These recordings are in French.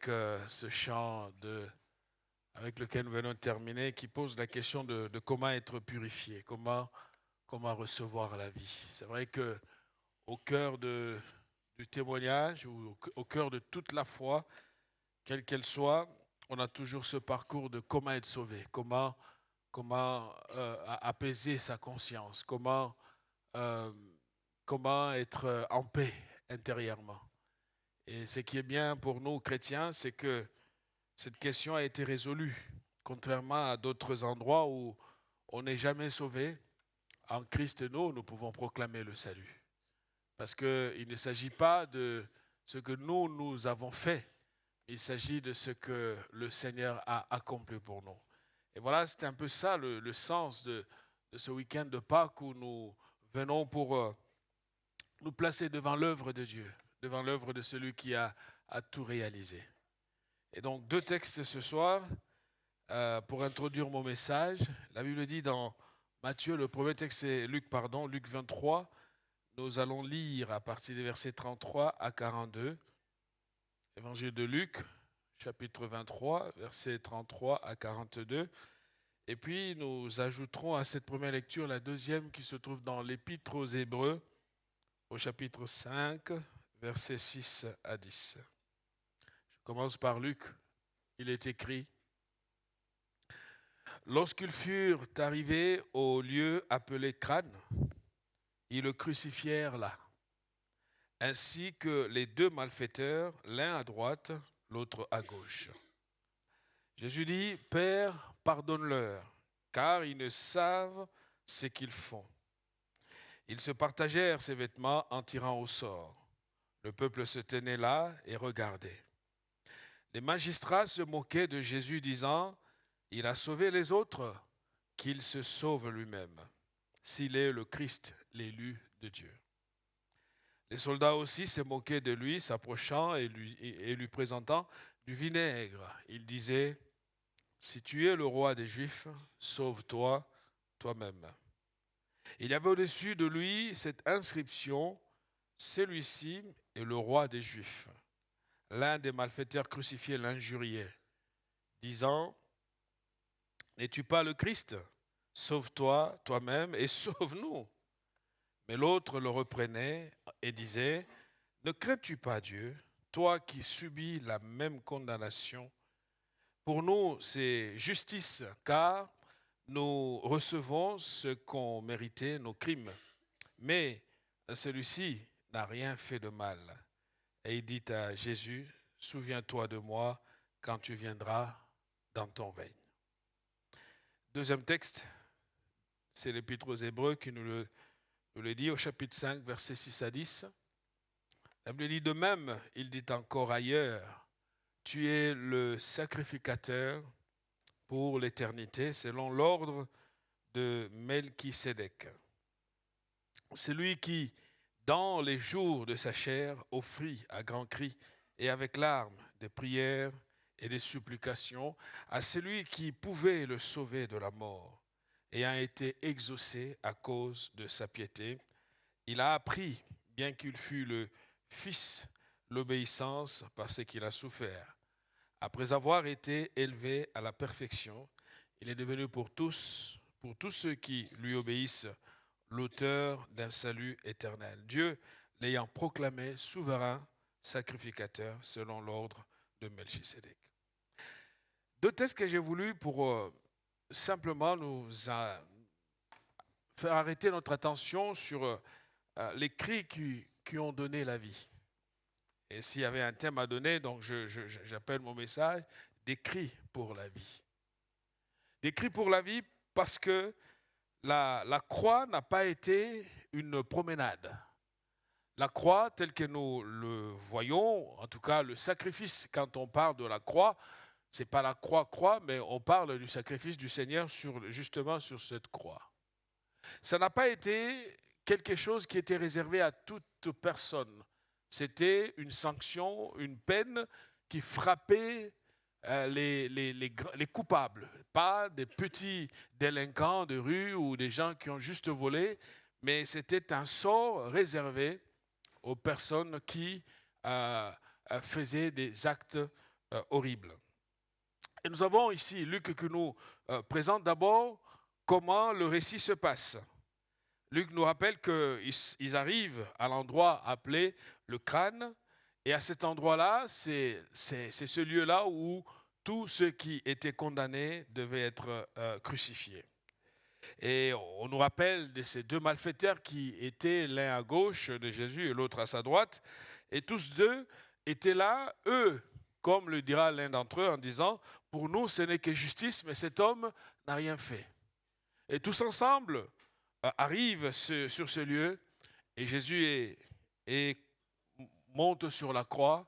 avec ce chant avec lequel nous venons de terminer, qui pose la question de comment être purifié, comment recevoir la vie. C'est vrai que au cœur du témoignage ou au cœur de toute la foi, quelle qu'elle soit, on a toujours ce parcours de comment être sauvé, comment apaiser sa conscience, euh, comment être en paix intérieurement. Et ce qui est bien pour nous chrétiens, c'est que cette question a été résolue, contrairement à d'autres endroits où on n'est jamais sauvé. En Christ, nous pouvons proclamer le salut. Parce qu'il ne s'agit pas de ce que nous avons fait, il s'agit de ce que le Seigneur a accompli pour nous. Et voilà, c'est un peu ça le sens de ce week-end de Pâques où nous venons pour nous placer devant l'œuvre de Dieu, devant l'œuvre de celui qui a tout réalisé. Et donc, deux textes ce soir pour introduire mon message. La Bible dit dans Matthieu, le premier texte c'est Luc 23. Nous allons lire à partir des versets 33 à 42. Évangile de Luc, chapitre 23, versets 33 à 42. Et puis, nous ajouterons à cette première lecture la deuxième qui se trouve dans l'Épître aux Hébreux, au chapitre 5, versets 6 à 10. Je commence par Luc. Il est écrit: Lorsqu'ils furent arrivés au lieu appelé Crâne, ils le crucifièrent là, ainsi que les deux malfaiteurs, l'un à droite, l'autre à gauche. Jésus dit: Père, pardonne-leur, car ils ne savent ce qu'ils font. Ils se partagèrent ses vêtements en tirant au sort. Le peuple se tenait là et regardait. Les magistrats se moquaient de Jésus, disant: Il a sauvé les autres, qu'il se sauve lui-même, s'il est le Christ, l'élu de Dieu. Les soldats aussi se moquaient de lui, s'approchant et lui présentant du vinaigre. Ils disaient: Si tu es le roi des Juifs, sauve-toi toi-même. Il y avait au-dessus de lui cette inscription: Celui-ci est le roi des Juifs. L'un des malfaiteurs crucifiés l'injuriait, disant: N'es-tu pas le Christ? Sauve-toi toi-même et sauve-nous. Mais l'autre le reprenait et disait: Ne crains-tu pas Dieu, toi qui subis la même condamnation? Pour nous, c'est justice, car nous recevons ce qu'ont mérité nos crimes. Mais celui-ci n'a rien fait de mal. Et il dit à Jésus: Souviens-toi de moi quand tu viendras dans ton règne. Deuxième texte, c'est l'Épître aux Hébreux qui nous le dit au chapitre 5, versets 6 à 10. La Bible dit: De même, il dit encore ailleurs: Tu es le sacrificateur pour l'éternité, selon l'ordre de Melchisédek. Celui qui, dans les jours de sa chair, offrit à grands cris et avec larmes des prières et des supplications à celui qui pouvait le sauver de la mort, ayant été exaucé à cause de sa piété, il a appris, bien qu'il fût le Fils, l'obéissance par ce qu'il a souffert. Après avoir été élevé à la perfection, il est devenu pour tous ceux qui lui obéissent, l'auteur d'un salut éternel. Dieu l'ayant proclamé souverain sacrificateur selon l'ordre de Melchisédek. Deux textes que j'ai voulu pour simplement nous faire arrêter notre attention sur les cris qui ont donné la vie. Et s'il y avait un thème à donner, donc j'appelle mon message des cris pour la vie. Des cris pour la vie parce que la croix n'a pas été une promenade. La croix, telle que nous le voyons, en tout cas le sacrifice, quand on parle de la croix, ce n'est pas la croix, mais on parle du sacrifice du Seigneur justement sur cette croix. Ça n'a pas été quelque chose qui était réservé à toute personne. C'était une sanction, une peine qui frappait les coupables, pas des petits délinquants de rue ou des gens qui ont juste volé, mais c'était un sort réservé aux personnes qui faisaient des actes horrible. Et nous avons ici Luc qui nous présente d'abord comment le récit se passe. Luc nous rappelle qu'ils arrivent à l'endroit appelé le crâne, et à cet endroit-là, c'est ce lieu-là où tous ceux qui étaient condamnés devaient être crucifiés. Et on nous rappelle de ces deux malfaiteurs qui étaient l'un à gauche de Jésus et l'autre à sa droite, et tous deux étaient là, eux, comme le dira l'un d'entre eux en disant, pour nous ce n'est que justice, mais cet homme n'a rien fait. Et tous ensemble arrivent sur ce lieu, et Jésus monte sur la croix.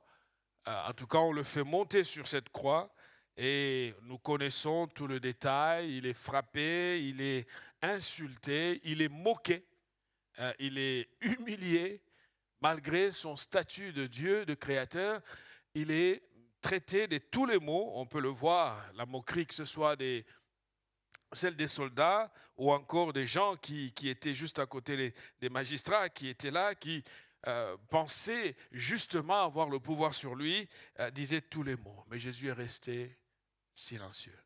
En tout cas, on le fait monter sur cette croix, et nous connaissons tout le détail. Il est frappé, il est insulté, il est moqué, il est humilié, malgré son statut de Dieu, de créateur. Il est traité de tous les maux, on peut le voir, la moquerie, que ce soit celle des soldats ou encore des gens qui étaient juste à côté des magistrats qui étaient là, qui pensaient justement avoir le pouvoir sur lui, disaient tous les mots. Mais Jésus est resté silencieux.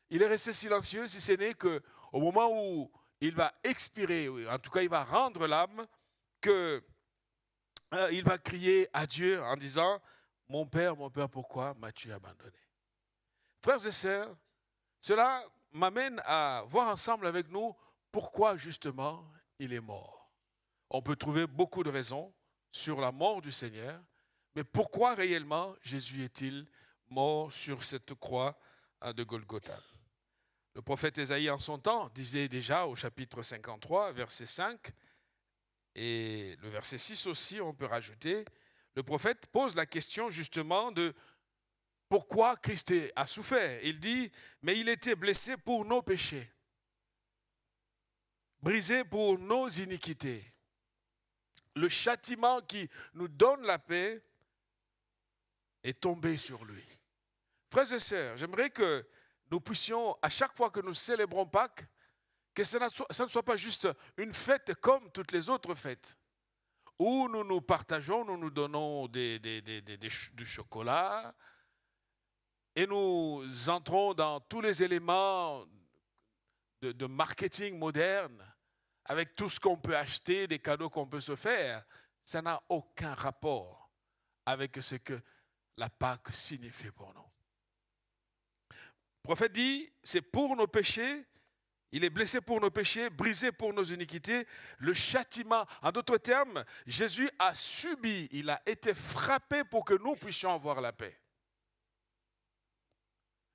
Il est resté silencieux si ce n'est qu'au moment où il va expirer, en tout cas il va rendre l'âme, qu'il va crier à Dieu en disant « Mon Père, pourquoi m'as-tu abandonné ?» Frères et sœurs, cela m'amène à voir ensemble avec nous pourquoi justement il est mort. On peut trouver beaucoup de raisons sur la mort du Seigneur, mais pourquoi réellement Jésus est-il mort sur cette croix de Golgotha? Le prophète Ésaïe en son temps disait déjà au chapitre 53, verset 5, et le verset 6 aussi, on peut rajouter, le prophète pose la question justement de pourquoi Christ a souffert. Il dit, mais il était blessé pour nos péchés, brisé pour nos iniquités. Le châtiment qui nous donne la paix est tombé sur lui. Frères et sœurs, j'aimerais que nous puissions, à chaque fois que nous célébrons Pâques, que ça ne soit pas juste une fête comme toutes les autres fêtes, où nous nous partageons, nous nous donnons du chocolat, et nous entrons dans tous les éléments de marketing moderne, avec tout ce qu'on peut acheter, des cadeaux qu'on peut se faire. Ça n'a aucun rapport avec ce que la Pâque signifie pour nous. Le prophète dit, c'est pour nos péchés, il est blessé pour nos péchés, brisé pour nos iniquités. Le châtiment, en d'autres termes, Jésus a subi, il a été frappé pour que nous puissions avoir la paix.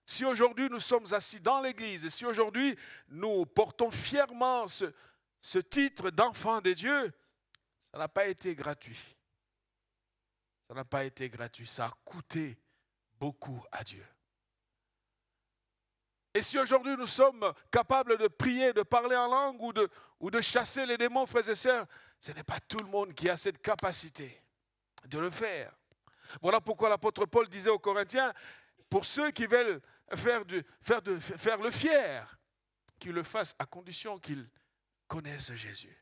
Si aujourd'hui nous sommes assis dans l'église, et si aujourd'hui nous portons fièrement ce titre d'enfant de Dieu, ça n'a pas été gratuit. Ça n'a pas été gratuit, ça a coûté beaucoup à Dieu. Et si aujourd'hui nous sommes capables de prier, de parler en langue ou de chasser les démons, frères et sœurs, ce n'est pas tout le monde qui a cette capacité de le faire. Voilà pourquoi l'apôtre Paul disait aux Corinthiens, pour ceux qui veulent faire le fier, qu'ils le fassent à condition qu'ils connaissent Jésus.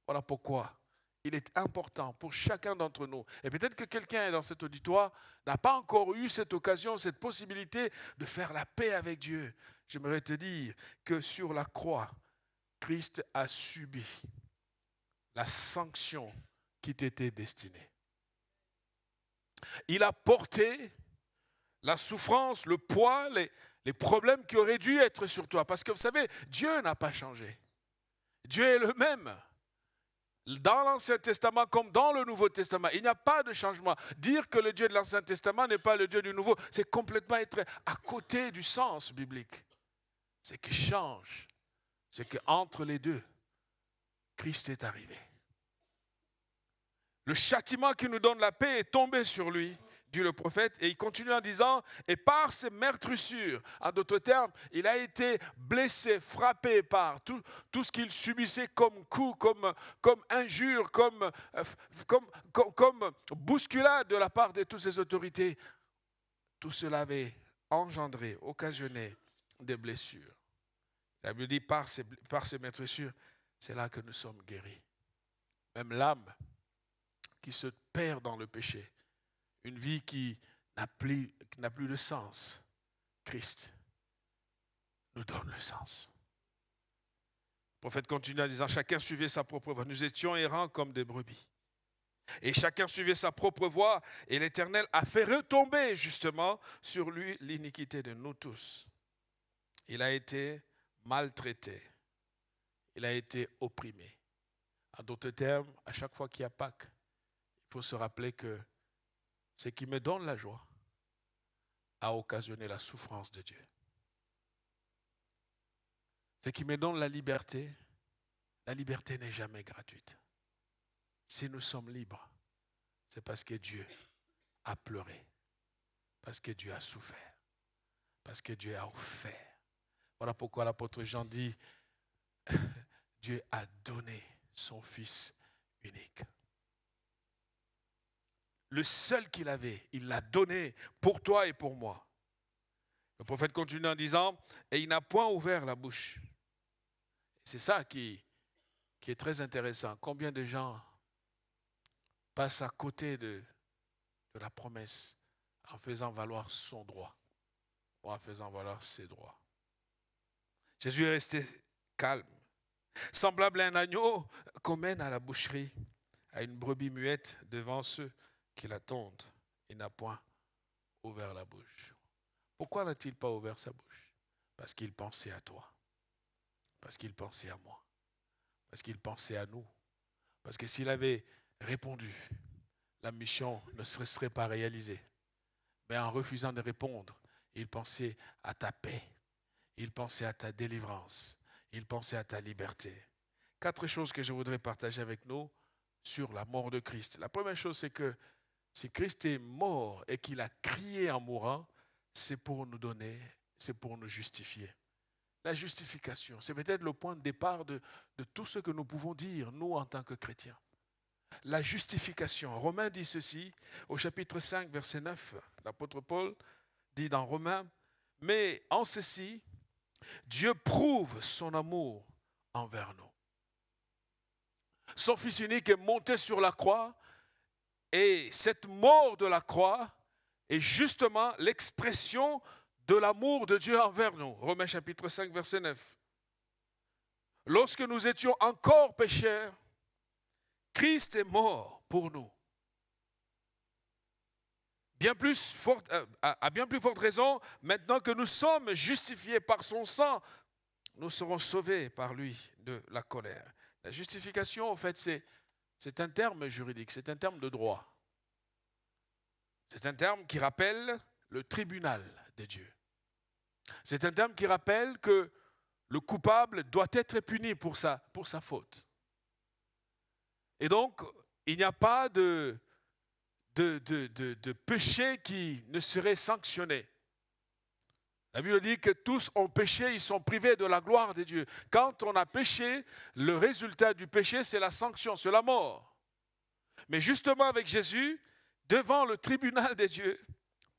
Voilà pourquoi il est important pour chacun d'entre nous, et peut-être que quelqu'un dans cet auditoire n'a pas encore eu cette occasion, cette possibilité de faire la paix avec Dieu. J'aimerais te dire que sur la croix, Christ a subi la sanction qui t'était destinée. Il a porté la souffrance, le poids, les problèmes qui auraient dû être sur toi. Parce que vous savez, Dieu n'a pas changé. Dieu est le même. Dans l'Ancien Testament comme dans le Nouveau Testament, il n'y a pas de changement. Dire que le Dieu de l'Ancien Testament n'est pas le Dieu du Nouveau, c'est complètement être à côté du sens biblique. Ce qui change, c'est qu'entre les deux, Christ est arrivé. Le châtiment qui nous donne la paix est tombé sur lui, dit le prophète, et il continue en disant, et par ses meurtrissures, en d'autres termes, il a été blessé, frappé par tout ce qu'il subissait comme coup, comme injure, comme bousculade de la part de toutes ces autorités. Tout cela avait engendré, occasionné des blessures. La Bible dit, par ses meurtrissures, c'est là que nous sommes guéris. Même l'âme qui se perd dans le péché, une vie qui n'a plus de sens. Christ nous donne le sens. Le prophète continue en disant, chacun suivait sa propre voie. Nous étions errants comme des brebis. Et chacun suivait sa propre voie. Et l'Éternel a fait retomber justement sur lui l'iniquité de nous tous. Il a été maltraité. Il a été opprimé. En d'autres termes, à chaque fois qu'il y a Pâques, il faut se rappeler que ce qui me donne la joie a occasionné la souffrance de Dieu. Ce qui me donne la liberté n'est jamais gratuite. Si nous sommes libres, c'est parce que Dieu a pleuré, parce que Dieu a souffert, parce que Dieu a offert. Voilà pourquoi l'apôtre Jean dit, Dieu a donné son Fils unique. Le seul qu'il avait, il l'a donné pour toi et pour moi. Le prophète continue en disant, et il n'a point ouvert la bouche. C'est ça qui est très intéressant. Combien de gens passent à côté de la promesse en faisant valoir son droit ou en faisant valoir ses droits. Jésus est resté calme, semblable à un agneau qu'on mène à la boucherie, à une brebis muette devant ceux qui l'attendent. Il n'a point ouvert la bouche. Pourquoi n'a-t-il pas ouvert sa bouche? Parce qu'il pensait à toi, parce qu'il pensait à moi, parce qu'il pensait à nous. Parce que s'il avait répondu, la mission ne se serait pas réalisée. Mais en refusant de répondre, il pensait à ta paix, il pensait à ta délivrance, il pensait à ta liberté. 4 choses que je voudrais partager avec nous sur la mort de Christ. La première chose, c'est que si Christ est mort et qu'il a crié en mourant, c'est pour nous donner, c'est pour nous justifier. La justification, c'est peut-être le point de départ de tout ce que nous pouvons dire, nous, en tant que chrétiens. La justification. Romains dit ceci, au chapitre 5, verset 9. L'apôtre Paul dit dans Romains, « Mais en ceci, Dieu prouve son amour envers nous. Son Fils unique est monté sur la croix, et cette mort de la croix est justement l'expression de l'amour de Dieu envers nous. » Romains chapitre 5, verset 9. « Lorsque nous étions encore pécheurs, Christ est mort pour nous. À bien plus forte raison, maintenant que nous sommes justifiés par son sang, nous serons sauvés par lui de la colère. » La justification, en fait, c'est un terme juridique, c'est un terme de droit. C'est un terme qui rappelle le tribunal de Dieu. C'est un terme qui rappelle que le coupable doit être puni pour sa faute. Et donc, il n'y a pas de péché qui ne serait sanctionné. La Bible dit que tous ont péché, ils sont privés de la gloire de Dieu. Quand on a péché, le résultat du péché, c'est la sanction, c'est la mort. Mais justement avec Jésus, devant le tribunal de Dieu,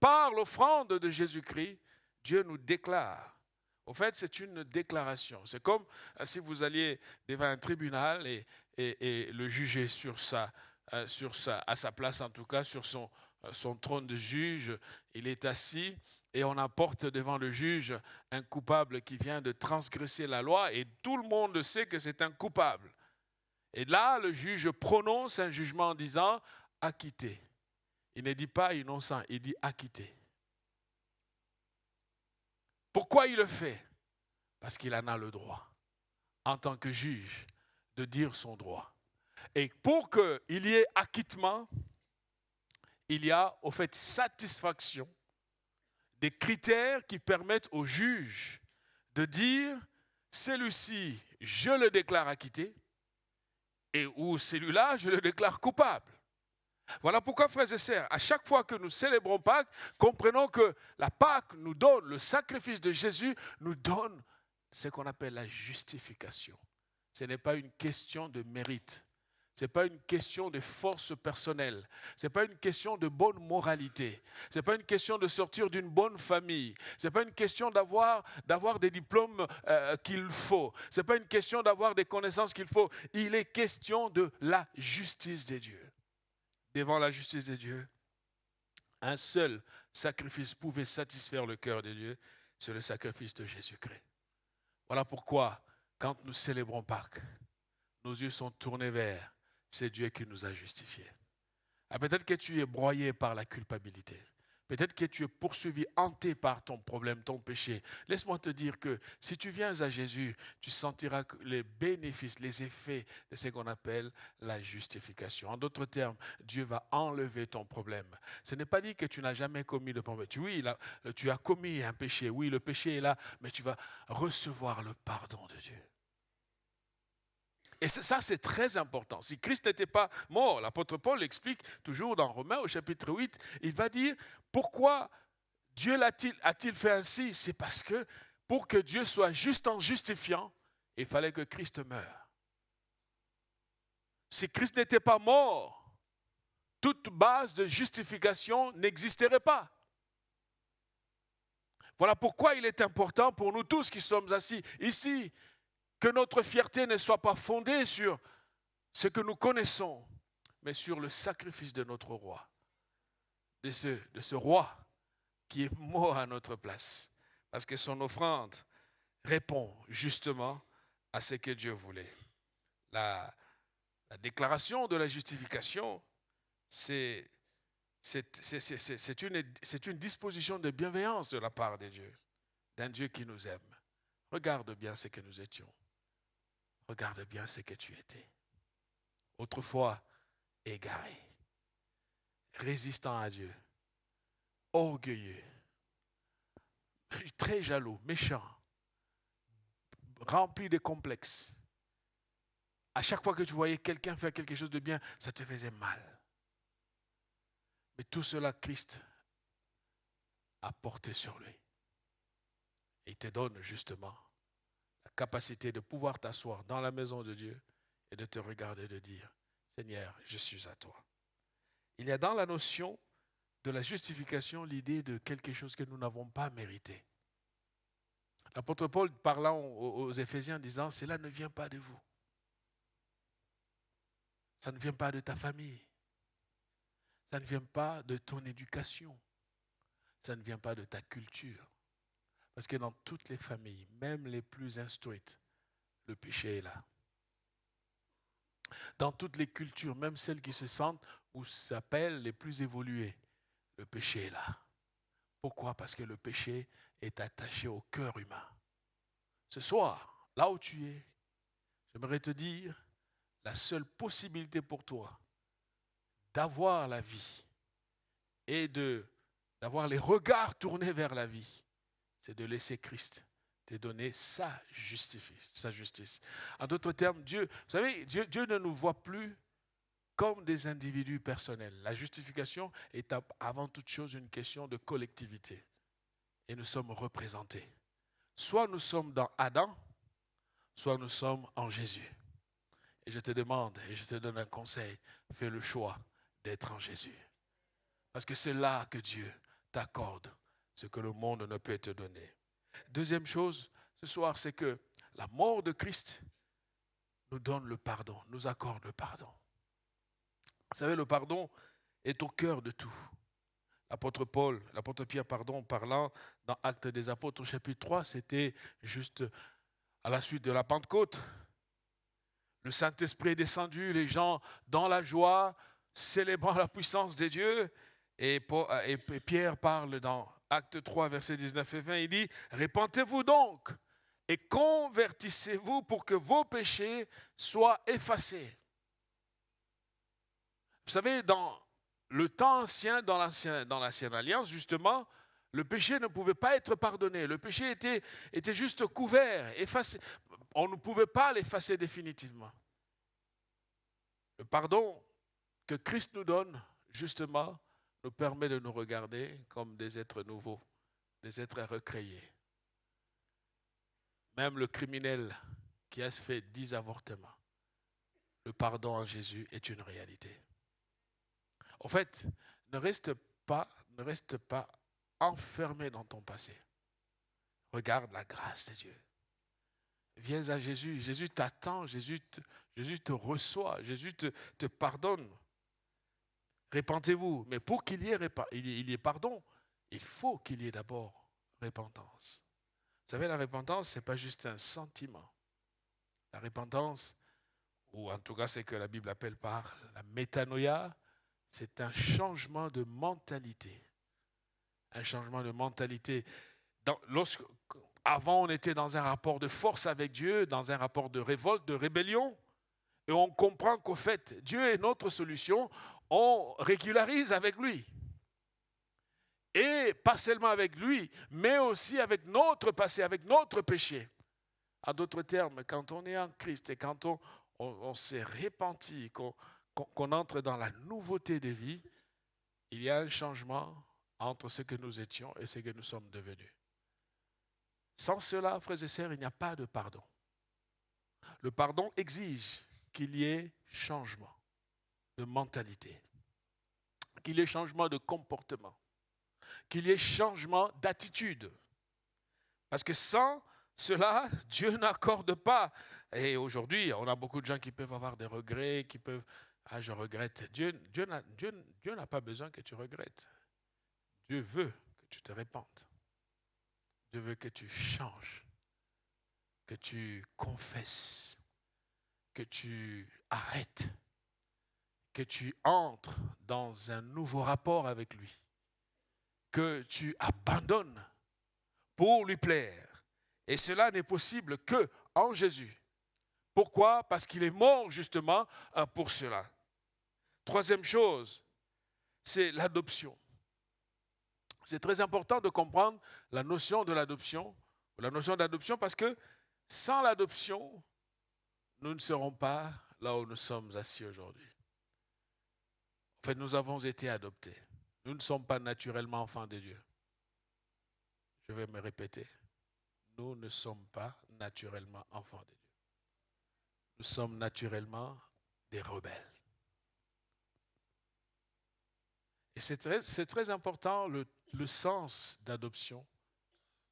par l'offrande de Jésus-Christ, Dieu nous déclare. En fait, c'est une déclaration. C'est comme si vous alliez devant un tribunal et le juger à sa place, en tout cas, sur son trône de juge. Il est assis et on apporte devant le juge un coupable qui vient de transgresser la loi et tout le monde sait que c'est un coupable. Et là, le juge prononce un jugement en disant « acquitté ». Il ne dit pas innocent, il dit acquitté. Pourquoi il le fait? Parce qu'il en a le droit, en tant que juge, de dire son droit. Et pour qu'il y ait acquittement, il y a au fait satisfaction des critères qui permettent au juge de dire celui-ci, je le déclare acquitté, et ou celui-là, je le déclare coupable. Voilà pourquoi, frères et sœurs, à chaque fois que nous célébrons Pâques, comprenons que la Pâque nous donne, le sacrifice de Jésus nous donne ce qu'on appelle la justification. Ce n'est pas une question de mérite, ce n'est pas une question de force personnelle, ce n'est pas une question de bonne moralité, ce n'est pas une question de sortir d'une bonne famille, ce n'est pas une question d'avoir des diplômes qu'il faut, ce n'est pas une question d'avoir des connaissances qu'il faut, il est question de la justice de Dieu. Devant la justice de Dieu, Un seul sacrifice pouvait satisfaire le cœur de Dieu, c'est le sacrifice de Jésus-Christ. Voilà pourquoi, quand nous célébrons Pâques, nos yeux sont tournés vers c'est Dieu qui nous a justifiés. Ah, peut-être que tu es broyé par la culpabilité. Peut-être que tu es poursuivi, hanté par ton problème, ton péché. Laisse-moi te dire que si tu viens à Jésus, tu sentiras les bénéfices, les effets de ce qu'on appelle la justification. En d'autres termes, Dieu va enlever ton problème. Ce n'est pas dit que tu n'as jamais commis de problème. Oui, tu as commis un péché. Oui, le péché est là, mais tu vas recevoir le pardon de Dieu. Et ça, c'est très important. Si Christ n'était pas mort, l'apôtre Paul l'explique toujours dans Romains au chapitre 8, il va dire, pourquoi Dieu a-t-il fait ainsi? C'est parce que pour que Dieu soit juste en justifiant, il fallait que Christ meure. Si Christ n'était pas mort, toute base de justification n'existerait pas. Voilà pourquoi il est important pour nous tous qui sommes assis ici, que notre fierté ne soit pas fondée sur ce que nous connaissons, mais sur le sacrifice de notre roi, de ce roi qui est mort à notre place, parce que son offrande répond justement à ce que Dieu voulait. La déclaration de la justification, c'est une disposition de bienveillance de la part de Dieu, d'un Dieu qui nous aime. Regarde bien ce que nous étions. Regarde bien ce que tu étais. Autrefois, égaré, résistant à Dieu, orgueilleux, très jaloux, méchant, rempli de complexes. À chaque fois que tu voyais quelqu'un faire quelque chose de bien, ça te faisait mal. Mais tout cela, Christ a porté sur lui. Et il te donne justement la capacité de pouvoir t'asseoir dans la maison de Dieu et de te regarder et de dire, Seigneur, je suis à toi. Il y a dans la notion de la justification l'idée de quelque chose que nous n'avons pas mérité. L'apôtre Paul parlant aux Éphésiens disant, cela ne vient pas de vous. Ça ne vient pas de ta famille. Ça ne vient pas de ton éducation. Ça ne vient pas de ta culture. Parce que dans toutes les familles, même les plus instruites, le péché est là. Dans toutes les cultures, même celles qui se sentent ou s'appellent les plus évoluées, le péché est là. Pourquoi? Parce que le péché est attaché au cœur humain. Ce soir, là où tu es, j'aimerais te dire, la seule possibilité pour toi d'avoir la vie et d'avoir les regards tournés vers la vie, c'est de laisser Christ te donner sa justice. En d'autres termes, Dieu, vous savez, Dieu ne nous voit plus comme des individus personnels. La justification est avant toute chose une question de collectivité. Et nous sommes représentés. Soit nous sommes dans Adam, soit nous sommes en Jésus. Et je te demande, et je te donne un conseil, fais le choix d'être en Jésus. Parce que c'est là que Dieu t'accorde ce que le monde ne peut te donner. Deuxième chose, ce soir, c'est que la mort de Christ nous donne le pardon, nous accorde le pardon. Vous savez, le pardon est au cœur de tout. L'apôtre Pierre, parlant dans Actes des Apôtres au chapitre 3, c'était juste à la suite de la Pentecôte. Le Saint-Esprit est descendu, les gens dans la joie, célébrant la puissance de Dieu. Et Pierre parle dans Acte 3, versets 19 et 20, il dit « Repentez-vous donc et convertissez-vous pour que vos péchés soient effacés. » Vous savez, dans le temps ancien, dans l'ancienne alliance, justement, le péché ne pouvait pas être pardonné. Le péché était juste couvert, effacé. On ne pouvait pas l'effacer définitivement. Le pardon que Christ nous donne, justement, nous permet de nous regarder comme des êtres nouveaux, des êtres recréés. Même le criminel qui a fait 10 avortements, le pardon en Jésus est une réalité. En fait, ne reste pas enfermé dans ton passé. Regarde la grâce de Dieu. Viens à Jésus. Jésus t'attend. Jésus te reçoit. Jésus te pardonne. répentez-vous. Mais pour qu'il y ait pardon, il faut qu'il y ait d'abord repentance. Vous savez, la repentance, ce n'est pas juste un sentiment. La repentance, ou en tout cas ce que la Bible appelle par la métanoïa, c'est un changement de mentalité. Un changement de mentalité. Avant, on était dans un rapport de force avec Dieu, dans un rapport de révolte, de rébellion. Et on comprend qu'au fait, Dieu est notre solution. On régularise avec lui. Et pas seulement avec lui, mais aussi avec notre passé, avec notre péché. En d'autres termes, quand on est en Christ et quand on s'est repenti, qu'on entre dans la nouveauté de vie, il y a un changement entre ce que nous étions et ce que nous sommes devenus. Sans cela, frères et sœurs, il n'y a pas de pardon. Le pardon exige qu'il y ait changement de mentalité, qu'il y ait changement de comportement, qu'il y ait changement d'attitude. Parce que sans cela, Dieu n'accorde pas. Et aujourd'hui, on a beaucoup de gens qui peuvent avoir des regrets, qui peuvent... Ah, je regrette. Dieu n'a pas besoin que tu regrettes. Dieu veut que tu te répandes. Dieu veut que tu changes, que tu confesses, que tu arrêtes, que tu entres dans un nouveau rapport avec lui, que tu abandonnes pour lui plaire. Et cela n'est possible que en Jésus. Pourquoi? Parce qu'il est mort justement pour cela. Troisième chose, c'est l'adoption. C'est très important de comprendre la notion de l'adoption, parce que sans l'adoption, nous ne serons pas là où nous sommes assis aujourd'hui. En fait, nous avons été adoptés. Nous ne sommes pas naturellement enfants de Dieu. Je vais me répéter. Nous ne sommes pas naturellement enfants de Dieu. Nous sommes naturellement des rebelles. Et c'est très important le sens d'adoption.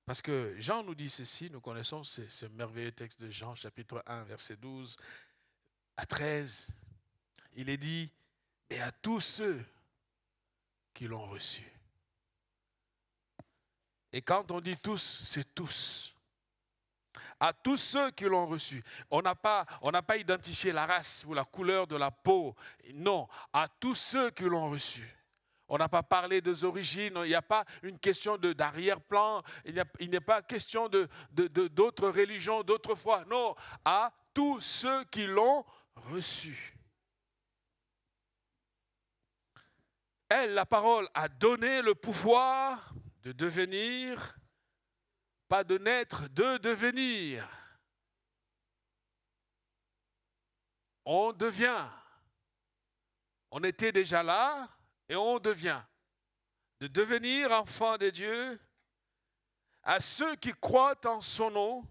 Parce que Jean nous dit ceci, nous connaissons ce merveilleux texte de Jean, chapitre 1, verset 12 à 13. Il est dit, mais à tous ceux qui l'ont reçu. Et quand on dit tous, c'est tous. À tous ceux qui l'ont reçu. On n'a pas identifié la race ou la couleur de la peau. Non, à tous ceux qui l'ont reçu. On n'a pas parlé des origines, il n'y a pas une question d'arrière-plan, il n'est pas question d'autres religions, d'autres foi. Non, à tous ceux qui l'ont reçu. Elle, la parole, a donné le pouvoir de devenir, pas de naître, de devenir. On devient. On était déjà là. Et on devient, de devenir enfant de Dieu à ceux qui croient en son nom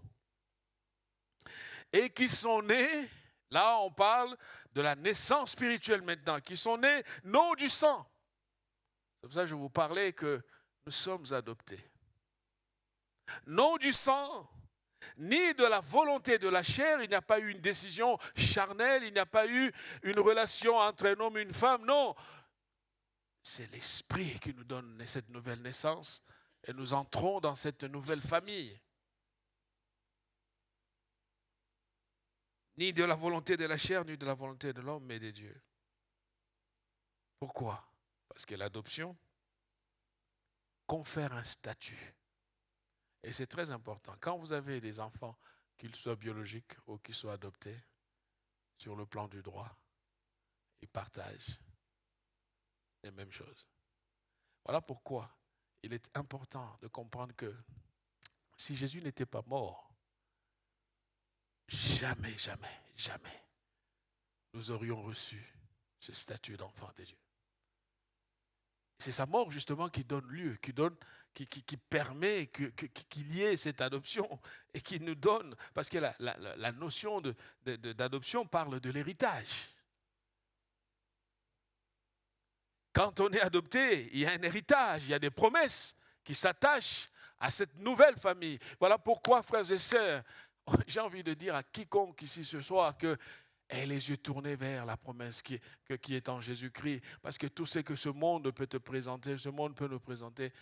et qui sont nés, là on parle de la naissance spirituelle maintenant, qui sont nés non du sang. C'est pour ça que je vous parlais que nous sommes adoptés. Non du sang, ni de la volonté de la chair, il n'y a pas eu une décision charnelle, il n'y a pas eu une relation entre un homme et une femme, non. C'est l'Esprit qui nous donne cette nouvelle naissance et nous entrons dans cette nouvelle famille. Ni de la volonté de la chair, ni de la volonté de l'homme, mais de Dieu. Pourquoi? Parce que l'adoption confère un statut. Et c'est très important. Quand vous avez des enfants, qu'ils soient biologiques ou qu'ils soient adoptés, sur le plan du droit, ils partagent les mêmes choses. Voilà pourquoi il est important de comprendre que si Jésus n'était pas mort, jamais, nous aurions reçu ce statut d'enfant de Dieu. C'est sa mort justement qui donne lieu, qui permet qu'il y ait cette adoption et qui nous donne, parce que la notion d'adoption parle de l'héritage. Quand on est adopté, il y a un héritage, il y a des promesses qui s'attachent à cette nouvelle famille. Voilà pourquoi, frères et sœurs, j'ai envie de dire à quiconque ici ce soir que Aie les yeux tournés vers la promesse qui est en Jésus-Christ. Parce que tout ce que ce monde peut te présenter, ce monde peut nous présenter,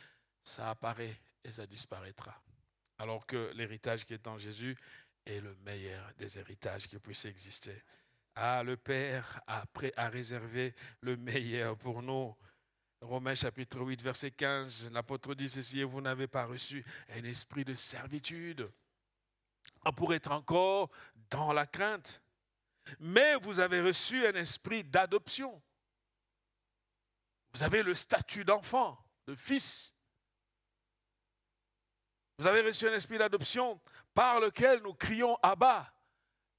ça apparaît et ça disparaîtra. Alors que l'héritage qui est en Jésus est le meilleur des héritages qui puissent exister. Ah, le Père a réservé le meilleur pour nous. Romains chapitre 8, verset 15, l'apôtre dit ceci: et vous n'avez pas reçu un esprit de servitude pour être encore dans la crainte, mais vous avez reçu un esprit d'adoption. Vous avez le statut d'enfant, de fils. Vous avez reçu un esprit d'adoption par lequel nous crions Abba.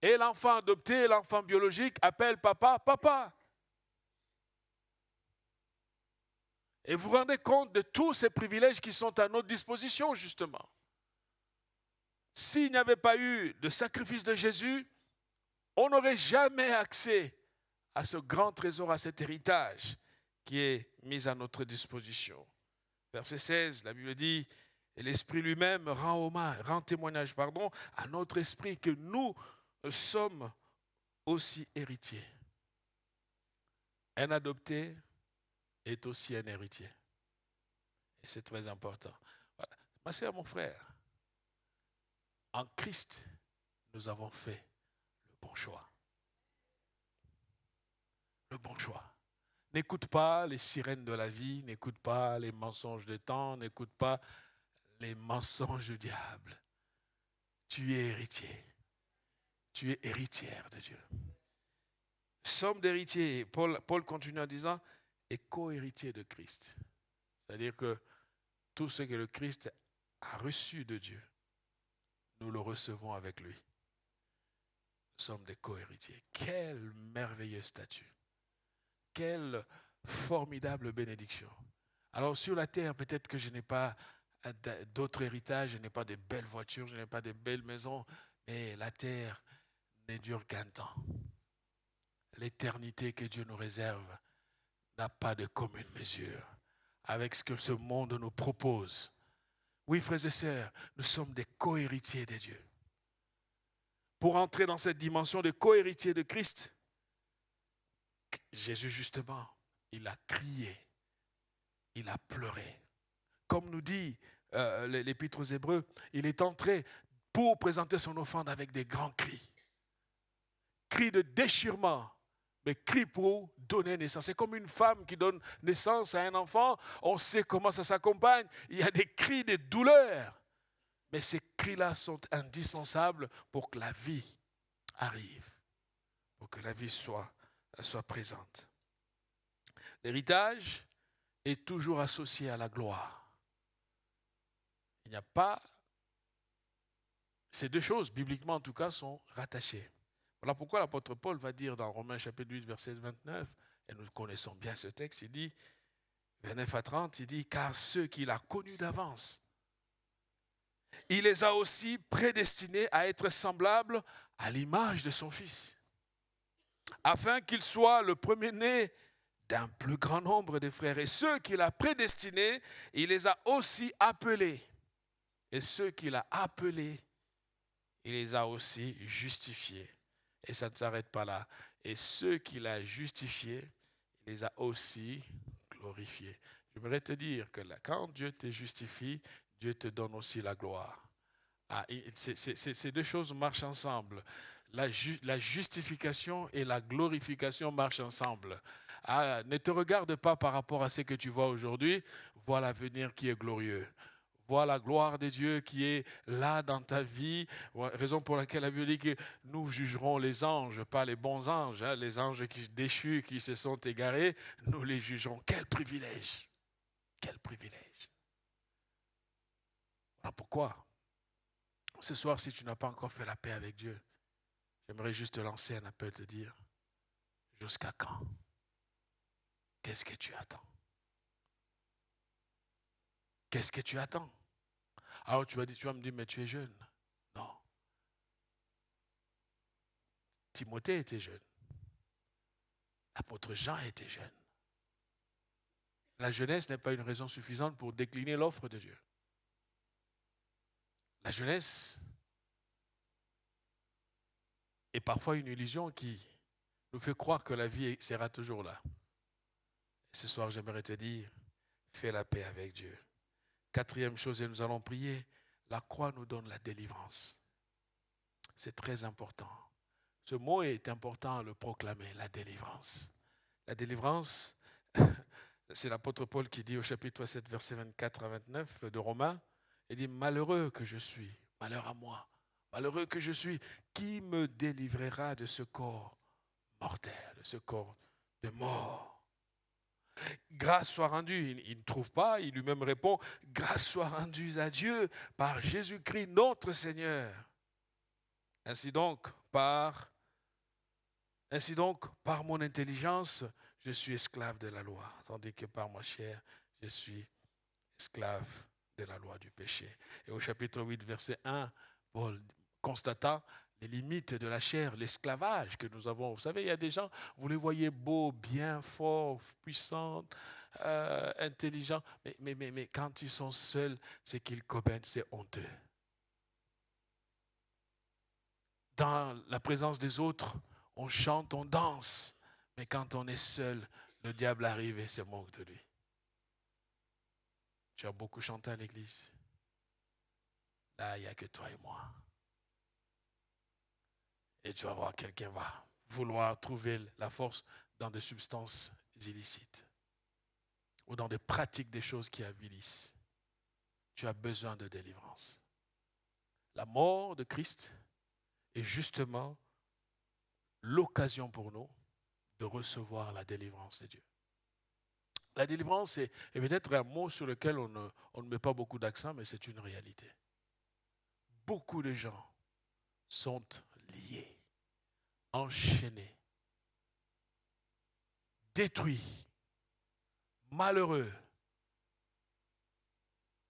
Et l'enfant adopté, l'enfant biologique appelle papa, papa. Et vous vous rendez compte de tous ces privilèges qui sont à notre disposition, justement. S'il n'y avait pas eu de sacrifice de Jésus, on n'aurait jamais accès à ce grand trésor, à cet héritage qui est mis à notre disposition. Verset 16, la Bible dit: et l'Esprit lui-même rend témoignage à notre esprit que nous sommes aussi héritiers. Un adopté est aussi un héritier. Et c'est très important. Voilà. Ma sœur, mon frère, en Christ, nous avons fait le bon choix. Le bon choix. N'écoute pas les sirènes de la vie, n'écoute pas les mensonges des temps, n'écoute pas les mensonges du diable. Tu es héritier. Tu es héritière de Dieu. Somme d'héritiers. Paul continue en disant: et co-héritier de Christ. C'est-à-dire que tout ce que le Christ a reçu de Dieu, nous le recevons avec lui. Nous sommes des co-héritiers. Quel merveilleux statut. Quelle formidable bénédiction. Alors sur la terre, peut-être que je n'ai pas d'autres héritages, je n'ai pas de belles voitures, je n'ai pas de belles maisons, mais la terre ne dure qu'un temps. L'éternité que Dieu nous réserve n'a pas de commune mesure avec ce que ce monde nous propose. Oui, frères et sœurs, nous sommes des co-héritiers de Dieu. Pour entrer dans cette dimension de co-héritier de Christ, Jésus, justement, il a crié, il a pleuré. Comme nous dit l'Épître aux Hébreux, il est entré pour présenter son offrande avec des grands cris. Cris de déchirement, mais cris pour donner naissance. C'est comme une femme qui donne naissance à un enfant, on sait comment ça s'accompagne. Il y a des cris de douleur, mais ces cris-là sont indispensables pour que la vie arrive, pour que la vie soit présente. L'héritage est toujours associé à la gloire. Il n'y a pas... Ces deux choses, bibliquement en tout cas, sont rattachées. Voilà pourquoi l'apôtre Paul va dire dans Romains chapitre 8, verset 29, et nous connaissons bien ce texte, il dit, 29 à 30, il dit: car ceux qu'il a connus d'avance, il les a aussi prédestinés à être semblables à l'image de son Fils, afin qu'il soit le premier-né d'un plus grand nombre de frères. Et ceux qu'il a prédestinés, il les a aussi appelés. Et ceux qu'il a appelés, il les a aussi justifiés. Et ça ne s'arrête pas là. Et ceux qu'il a justifiés, il les a aussi glorifiés. J'aimerais te dire que là, quand Dieu te justifie, Dieu te donne aussi la gloire. Ah, ces deux choses marchent ensemble. La justification et la glorification marchent ensemble. Ah, ne te regarde pas par rapport à ce que tu vois aujourd'hui. Vois l'avenir qui est glorieux. Vois la gloire de Dieu qui est là dans ta vie. Raison pour laquelle la Bible dit que nous jugerons les anges, pas les bons anges. Hein, les anges déchus qui se sont égarés, nous les jugerons. Quel privilège! Quel privilège! Voilà pourquoi, ce soir, si tu n'as pas encore fait la paix avec Dieu, j'aimerais juste te lancer un appel, te dire: jusqu'à quand? Qu'est-ce que tu attends? Qu'est-ce que tu attends? Alors tu vas me dire, mais tu es jeune. Non. Timothée était jeune. L'apôtre Jean était jeune. La jeunesse n'est pas une raison suffisante pour décliner l'offre de Dieu. La jeunesse est parfois une illusion qui nous fait croire que la vie sera toujours là. Et ce soir, j'aimerais te dire, fais la paix avec Dieu. Quatrième chose, et nous allons prier, la croix nous donne la délivrance. C'est très important. Ce mot est important à le proclamer, la délivrance. La délivrance, c'est l'apôtre Paul qui dit au chapitre 7, versets 24 à 29 de Romains, il dit, malheureux que je suis, malheur à moi, malheureux que je suis, qui me délivrera de ce corps mortel, de ce corps de mort? Grâce soit rendue, il ne trouve pas, il lui-même répond, grâce soit rendue à Dieu par Jésus-Christ notre Seigneur. Ainsi donc, par mon intelligence, je suis esclave de la loi, tandis que par ma chair, je suis esclave de la loi du péché. Et au chapitre 8, verset 1, Paul constata les limites de la chair, l'esclavage que nous avons. Vous savez, il y a des gens, vous les voyez beaux, bien forts, puissants, intelligents, mais quand ils sont seuls, c'est qu'ils commettent, c'est honteux. Dans la présence des autres, on chante, on danse, mais quand on est seul, le diable arrive et se moque de lui. Tu as beaucoup chanté à l'église. Là, il n'y a que toi et moi. Et tu vas voir, quelqu'un va vouloir trouver la force dans des substances illicites ou dans des pratiques des choses qui avilissent. Tu as besoin de délivrance. La mort de Christ est justement l'occasion pour nous de recevoir la délivrance de Dieu. La délivrance est peut-être un mot sur lequel on ne met pas beaucoup d'accent, mais c'est une réalité. Beaucoup de gens sont liés, enchaînés, détruits, malheureux,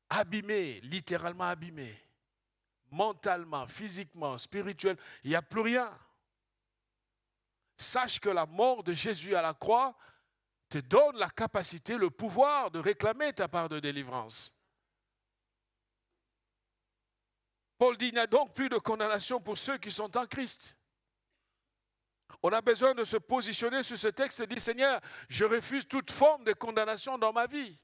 abîmés, littéralement abîmés, mentalement, physiquement, spirituellement, il n'y a plus rien. Sache que la mort de Jésus à la croix te donne la capacité, le pouvoir de réclamer ta part de délivrance. Paul dit, il n'y a donc plus de condamnation pour ceux qui sont en Christ. On a besoin de se positionner sur ce texte et dire, Seigneur, je refuse toute forme de condamnation dans ma vie.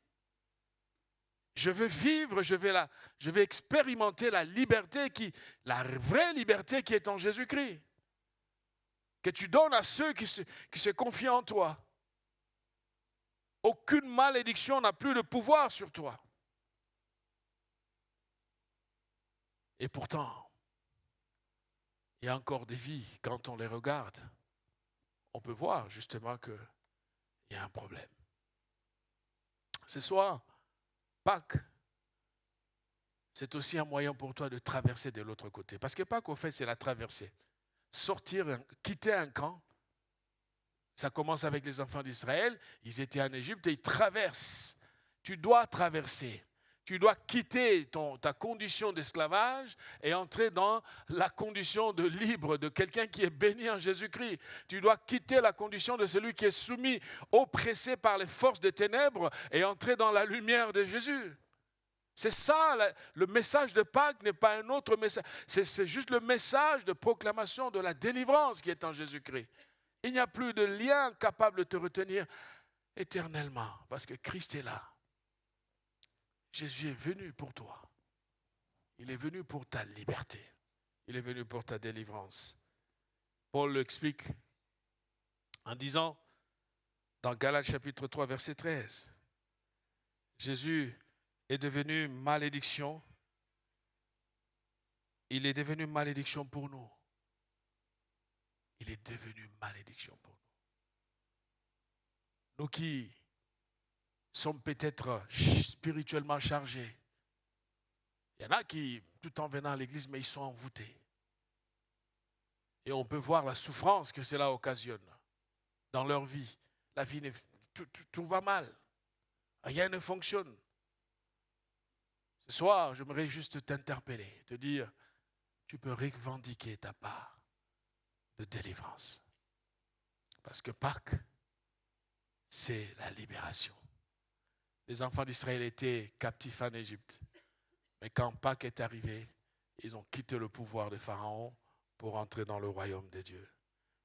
Je veux vivre, je vais expérimenter la liberté, la vraie liberté qui est en Jésus-Christ. Que tu donnes à ceux qui se confient en toi. Aucune malédiction n'a plus de pouvoir sur toi. Et pourtant, il y a encore des vies, quand on les regarde, on peut voir justement qu'il y a un problème. Ce soir, Pâques, c'est aussi un moyen pour toi de traverser de l'autre côté. Parce que Pâques, au fait, c'est la traversée. Sortir, quitter un camp, ça commence avec les enfants d'Israël, ils étaient en Égypte et ils traversent. Tu dois traverser. Tu dois quitter ta condition d'esclavage et entrer dans la condition de libre, de quelqu'un qui est béni en Jésus-Christ. Tu dois quitter la condition de celui qui est soumis, oppressé par les forces des ténèbres et entrer dans la lumière de Jésus. C'est ça, le message de Pâques n'est pas un autre message. C'est juste le message de proclamation de la délivrance qui est en Jésus-Christ. Il n'y a plus de lien capable de te retenir éternellement parce que Christ est là. Jésus est venu pour toi. Il est venu pour ta liberté. Il est venu pour ta délivrance. Paul l'explique en disant, dans Galates chapitre 3, verset 13, Jésus est devenu malédiction. Il est devenu malédiction pour nous. Il est devenu malédiction pour nous. Nous qui sommes peut-être spirituellement chargés. Il y en a qui, tout en venant à l'église, mais ils sont envoûtés. Et on peut voir la souffrance que cela occasionne dans leur vie. La vie, tout va mal. Rien ne fonctionne. Ce soir, j'aimerais juste t'interpeller, te dire, tu peux revendiquer ta part de délivrance. Parce que Pâques, c'est la libération. Les enfants d'Israël étaient captifs en Égypte. Mais quand Pâques est arrivé, ils ont quitté le pouvoir de Pharaon pour entrer dans le royaume de Dieu.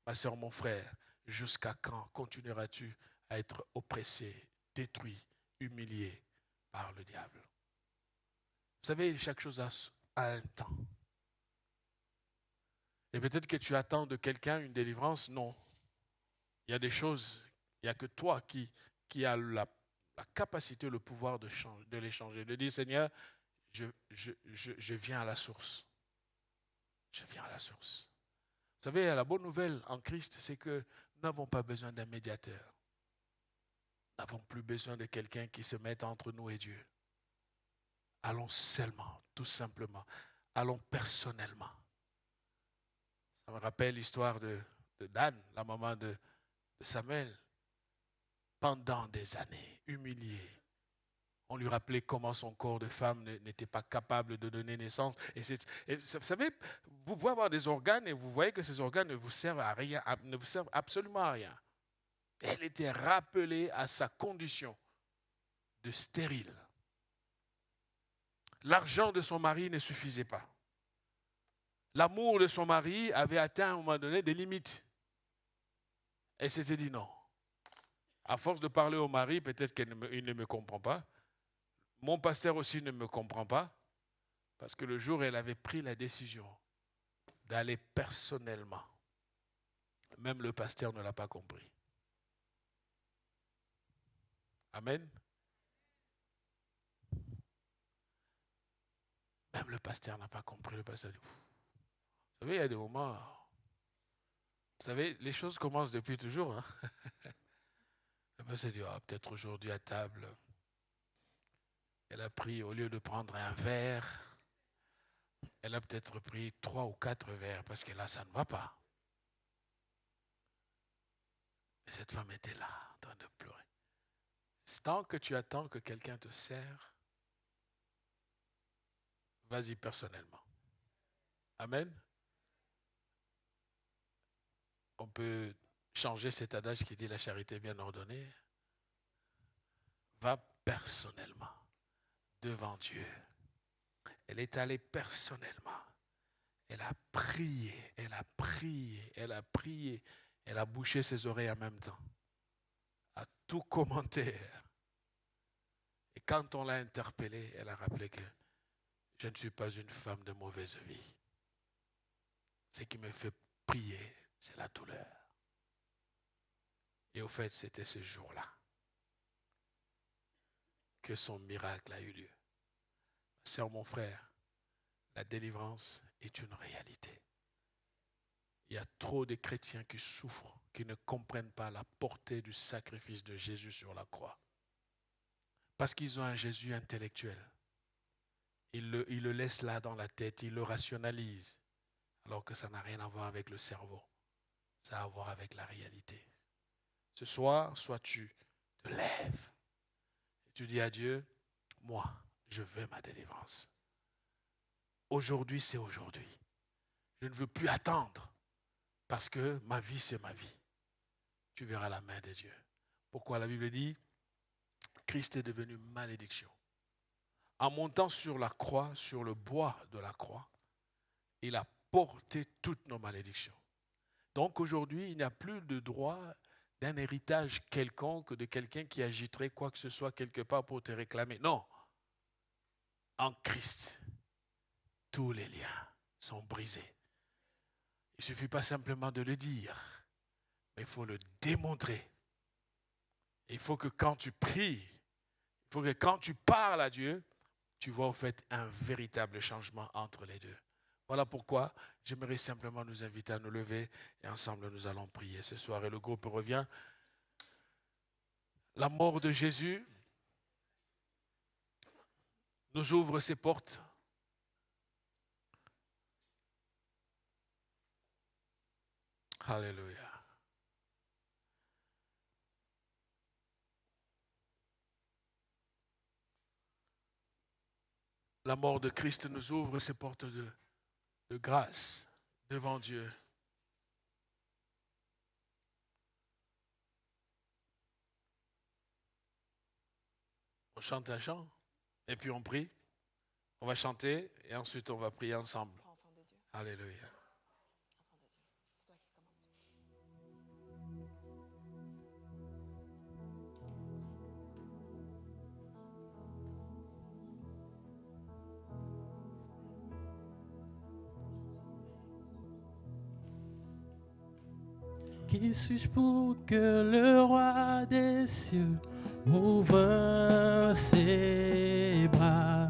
Ma soeur, mon frère, jusqu'à quand continueras-tu à être oppressé, détruit, humilié par le diable? Vous savez, chaque chose a un temps. Et peut-être que tu attends de quelqu'un une délivrance. Non. Il y a des choses, il n'y a que toi qui as la capacité, le pouvoir de les changer. De dire, Seigneur, je viens à la source. Je viens à la source. Vous savez, la bonne nouvelle en Christ, c'est que nous n'avons pas besoin d'un médiateur. Nous n'avons plus besoin de quelqu'un qui se mette entre nous et Dieu. Allons seulement, tout simplement. Allons personnellement. Ça me rappelle l'histoire de Dan, la maman de Samuel. Pendant des années, humiliée. On lui rappelait comment son corps de femme n'était pas capable de donner naissance. Et vous savez, vous pouvez avoir des organes et vous voyez que ces organes ne vous servent à rien, ne vous servent absolument à rien. Elle était rappelée à sa condition de stérile. L'argent de son mari ne suffisait pas. L'amour de son mari avait atteint à un moment donné des limites. Elle s'était dit non. À force de parler au mari, peut-être qu'il ne me comprend pas. Mon pasteur aussi ne me comprend pas. Parce que le jour où elle avait pris la décision d'aller personnellement, même le pasteur ne l'a pas compris. Amen. Même le pasteur n'a pas compris. Le pasteur dit, vous savez, il y a des moments, vous savez, les choses commencent depuis toujours. Hein? Le pasteur dit, peut-être aujourd'hui à table, elle a pris, au lieu de prendre un verre, elle a peut-être pris 3 ou 4 verres, parce que là, ça ne va pas. Et cette femme était là, en train de pleurer. Tant que tu attends que quelqu'un te sert, vas-y personnellement. Amen. On peut changer cet adage qui dit la charité bien ordonnée. Va personnellement devant Dieu. Elle est allée personnellement. Elle a prié, elle a prié, elle a prié. Elle a bouché ses oreilles en même temps. À tout commentaire. Et quand on l'a interpellée, elle a rappelé que je ne suis pas une femme de mauvaise vie. Ce qui me fait prier, c'est la douleur. Et au fait, c'était ce jour-là que son miracle a eu lieu. Sœur, mon frère, la délivrance est une réalité. Il y a trop de chrétiens qui souffrent, qui ne comprennent pas la portée du sacrifice de Jésus sur la croix. Parce qu'ils ont un Jésus intellectuel. Ils le laissent là dans la tête, ils le rationalisent, alors que ça n'a rien à voir avec le cerveau. Ça a à voir avec la réalité. Ce soir, soit tu te lèves et tu dis à Dieu, moi, je veux ma délivrance. Aujourd'hui, c'est aujourd'hui. Je ne veux plus attendre parce que ma vie, c'est ma vie. Tu verras la main de Dieu. Pourquoi la Bible dit, Christ est devenu malédiction. En montant sur la croix, sur le bois de la croix, il a porté toutes nos malédictions. Donc aujourd'hui, il n'y a plus de droit d'un héritage quelconque de quelqu'un qui agiterait quoi que ce soit quelque part pour te réclamer. Non. En Christ, tous les liens sont brisés. Il ne suffit pas simplement de le dire, mais il faut le démontrer. Il faut que quand tu pries, il faut que quand tu parles à Dieu, tu vois au fait un véritable changement entre les deux. Voilà pourquoi j'aimerais simplement nous inviter à nous lever et ensemble nous allons prier ce soir. Et le groupe revient. La mort de Jésus nous ouvre ses portes. Alléluia. La mort de Christ nous ouvre ses portes de grâce devant Dieu. On chante un chant et puis on prie. On va chanter et ensuite on va prier ensemble. Alléluia. Qui suis-je pour que le roi des cieux m'ouvre ses bras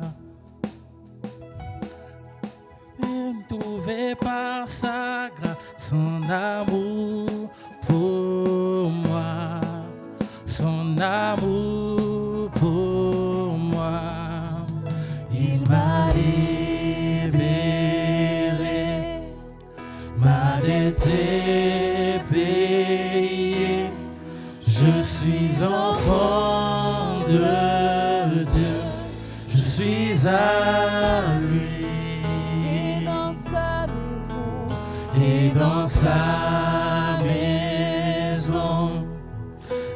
et me trouver par sa grâce, son amour pour moi, son amour pour moi. Il m'a libéré, m'a été payé. Je suis enfant de Dieu, je suis à lui. Et dans sa maison,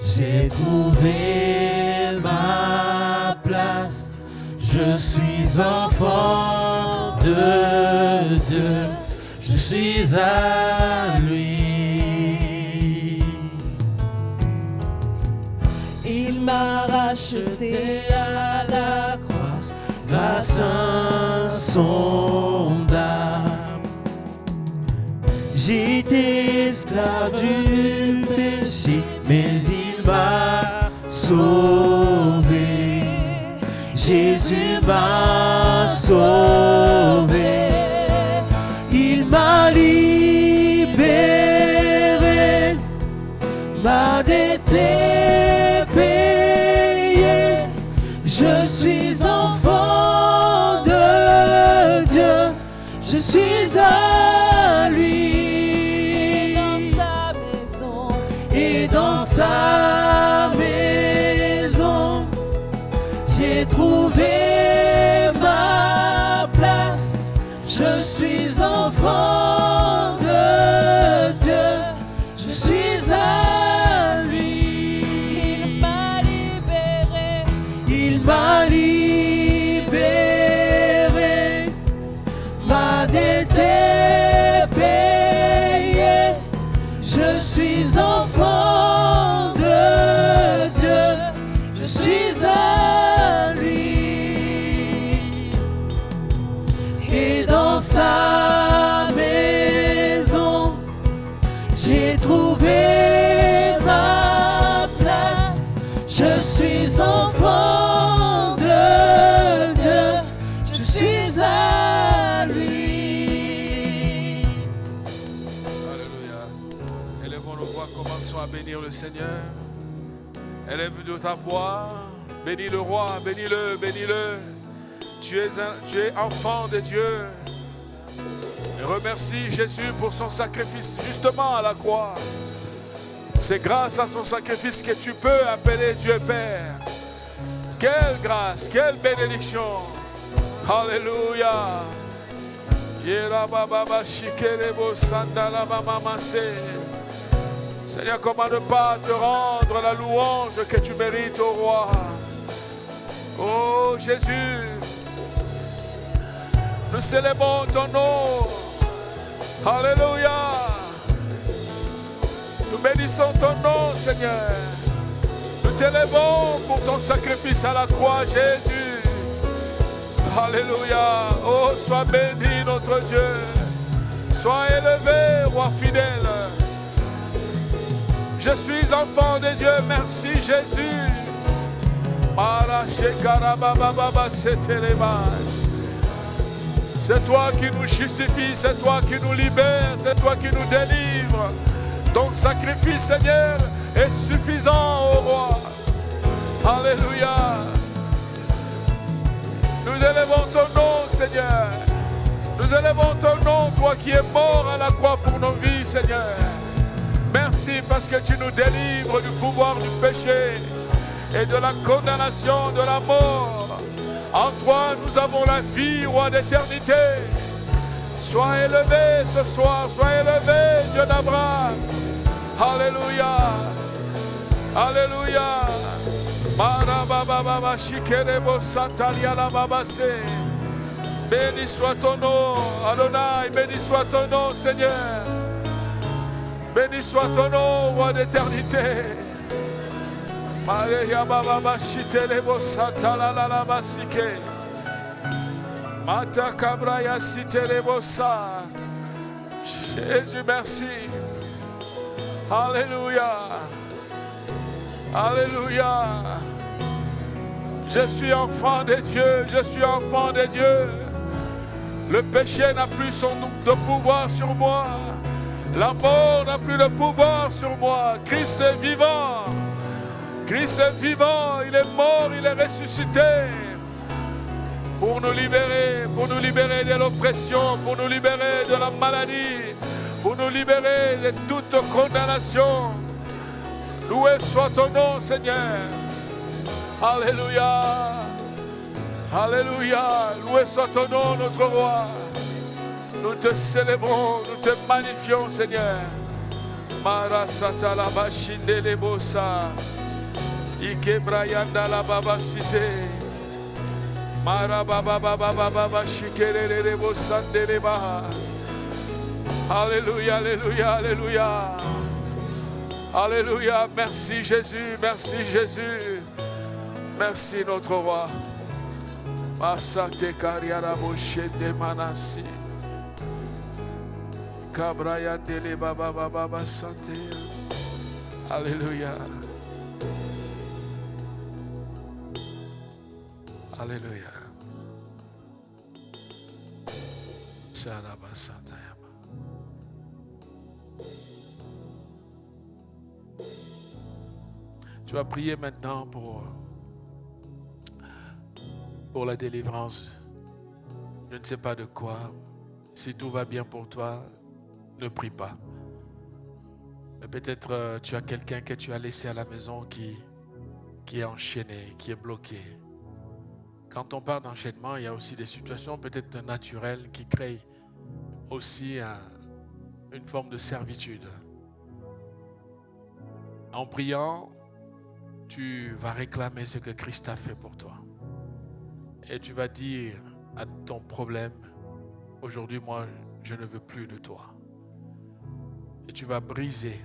j'ai trouvé ma place. Je suis enfant de Dieu, je suis à lui. Il m'a racheté à la croix grâce insondable. J'étais esclave du péché, mais il m'a sauvé. Jésus m'a sauvé. Il m'a libéré, m'a dette payée. Je suis enfant de Dieu, je suis à lui. Et dans sa maison, j'ai trouvé ma place. Je suis enfant de Dieu, je suis à lui. Il m'a libéré, il m'a libéré, m'a dette payée. Je suis enfant de Dieu, je suis à lui. Et dans sa maison, j'ai trouvé ma place. Je suis enfant de Dieu, je suis à lui. Alléluia. Élevons nos voix, commençons à bénir le Seigneur. Élève de ta voix, bénis le roi, bénis-le, bénis-le. Tu es enfant de Dieu. Et remercie Jésus pour son sacrifice justement à la croix. C'est grâce à son sacrifice que tu peux appeler Dieu Père. Quelle grâce, quelle bénédiction. Alléluia. Seigneur, comment ne pas te rendre la louange que tu mérites au roi. Oh Jésus, nous célébrons ton nom. Alléluia. Nous bénissons ton nom, Seigneur. Nous t'élèvons pour ton sacrifice à la croix, Jésus. Alléluia. Oh, sois béni, notre Dieu. Sois élevé, roi fidèle. Je suis enfant de Dieu. Merci, Jésus. C'est toi qui nous justifie, c'est toi qui nous libère, c'est toi qui nous délivre. Ton sacrifice, Seigneur, est suffisant, ô roi. Alléluia. Nous élevons ton nom, Seigneur. Nous élevons ton nom, toi qui es mort à la croix pour nos vies, Seigneur. Merci parce que tu nous délivres du pouvoir du péché et de la condamnation de la mort. En toi, nous avons la vie, roi d'éternité. Sois élevé ce soir, sois élevé, Dieu d'Abraham. Alléluia. Alléluia. Béni soit ton nom, Adonai, béni soit ton nom, Seigneur. Béni soit ton nom, roi d'éternité. Maria baba shitelebo satala la la basike. Mata kabraya sitelebo sa. Jésus, merci. Alléluia. Alléluia. Je suis enfant de Dieu. Je suis enfant de Dieu. Le péché n'a plus de pouvoir sur moi. La mort n'a plus de pouvoir sur moi. Christ est vivant. Christ est vivant. Il est mort, il est ressuscité. Pour nous libérer de l'oppression, pour nous libérer de la maladie, pour nous libérer de toute condamnation. Loué soit ton nom, Seigneur. Alléluia. Alléluia. Loué soit ton nom, notre roi. Nous te célébrons, nous te magnifions, Seigneur. Marasata la bashinde le bosa. Ike brayanda la baba cité. Marababa baba baba shikere le bosande le baha. Alléluia, alléluia, alléluia. Alléluia. Merci Jésus, merci Jésus. Merci notre roi. Masate kariara boshete manasi. Kabraya dele baba baba sante. Alléluia. Alléluia. Shalaba santayama. Tu vas prier maintenant pour la délivrance. Je ne sais pas de quoi. Si tout va bien pour toi, ne prie pas. Mais peut-être tu as quelqu'un que tu as laissé à la maison qui est enchaîné, qui est bloqué. Quand on parle d'enchaînement, il y a aussi des situations peut-être naturelles qui créent aussi une forme de servitude. En priant, tu vas réclamer ce que Christ a fait pour toi. Et tu vas dire à ton problème, aujourd'hui, moi, je ne veux plus de toi. Et tu vas briser.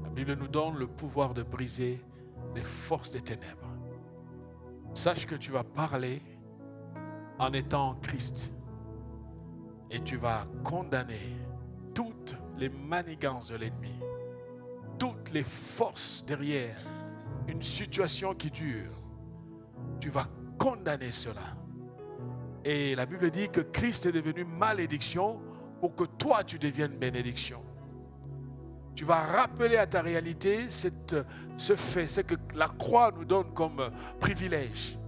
La Bible nous donne le pouvoir de briser les forces des ténèbres. Sache que tu vas parler en étant en Christ. Et tu vas condamner toutes les manigances de l'ennemi. Toutes les forces derrière une situation qui dure. Tu vas condamner cela. Et la Bible dit que Christ est devenu malédiction pour que toi tu deviennes bénédiction. Tu vas rappeler à ta réalité ce fait, ce que la croix nous donne comme privilège.